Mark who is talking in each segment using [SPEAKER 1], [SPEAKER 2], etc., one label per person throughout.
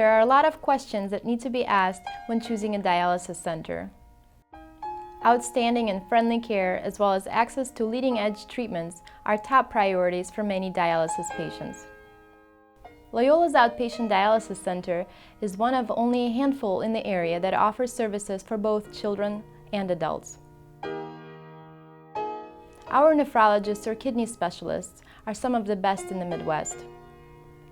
[SPEAKER 1] There are a lot of questions that need to be asked when choosing a dialysis center. Outstanding and friendly care, as well as access to leading-edge treatments, are top priorities for many dialysis patients. Loyola's Outpatient Dialysis Center is one of only a handful in the area that offers services for both children and adults. Our nephrologists or kidney specialists are some of the best in the Midwest.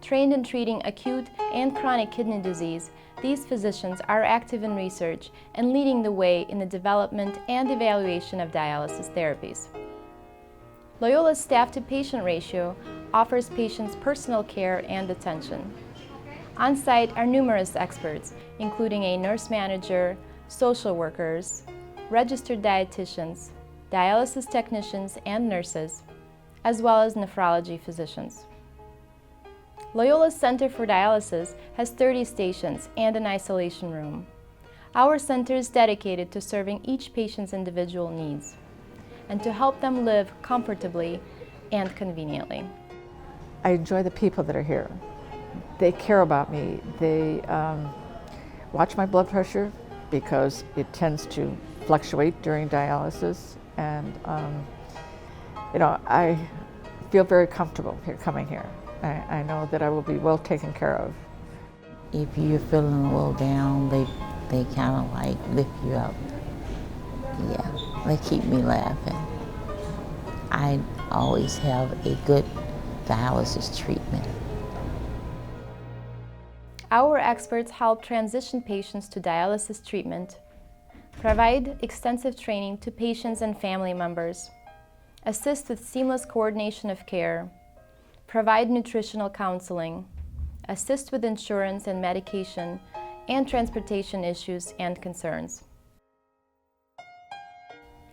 [SPEAKER 1] Trained in treating acute and chronic kidney disease, these physicians are active in research and leading the way in the development and evaluation of dialysis therapies. Loyola's staff-to-patient ratio offers patients personal care and attention. On-site are numerous experts, including a nurse manager, social workers, registered dietitians, dialysis technicians and nurses, as well as nephrology physicians. Loyola's Center for Dialysis has 30 stations and an isolation room. Our center is dedicated to serving each patient's individual needs and to help them live comfortably and conveniently.
[SPEAKER 2] I enjoy the people that are here. They care about me. They watch my blood pressure because it tends to fluctuate during dialysis, and I feel very comfortable coming here. I know that I will be well taken care of.
[SPEAKER 3] If you're feeling a little down, they kind of like lift you up. Yeah, they keep me laughing. I always have a good dialysis treatment.
[SPEAKER 1] Our experts help transition patients to dialysis treatment, provide extensive training to patients and family members, assist with seamless coordination of care, provide nutritional counseling, assist with insurance and medication, and transportation issues and concerns.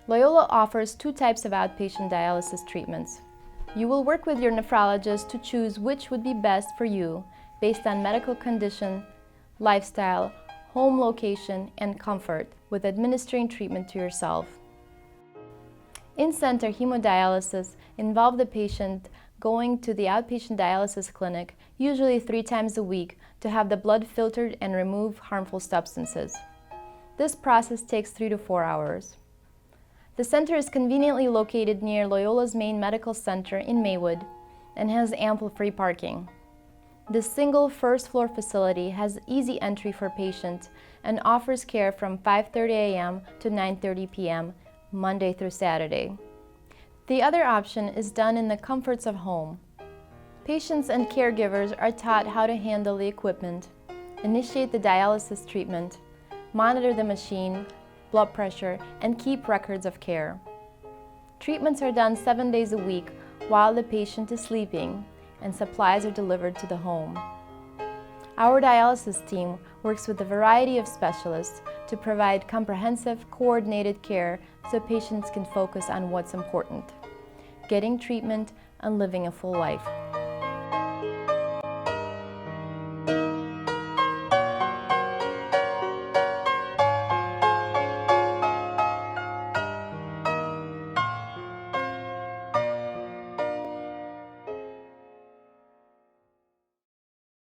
[SPEAKER 1] Loyola offers 2 types of outpatient dialysis treatments. You will work with your nephrologist to choose which would be best for you based on medical condition, lifestyle, home location, and comfort, with administering treatment to yourself. In-center hemodialysis involves the patient going to the outpatient dialysis clinic usually 3 times a week to have the blood filtered and remove harmful substances. This process takes 3 to 4 hours. The center is conveniently located near Loyola's main medical center in Maywood and has ample free parking. This single first-floor facility has easy entry for patients and offers care from 5:30 a.m. to 9:30 p.m. Monday through Saturday. The other option is done in the comforts of home. Patients and caregivers are taught how to handle the equipment, initiate the dialysis treatment, monitor the machine, blood pressure, and keep records of care. Treatments are done 7 days a week while the patient is sleeping, and supplies are delivered to the home. Our dialysis team works with a variety of specialists to provide comprehensive, coordinated care so patients can focus on what's important: getting treatment and living a full life.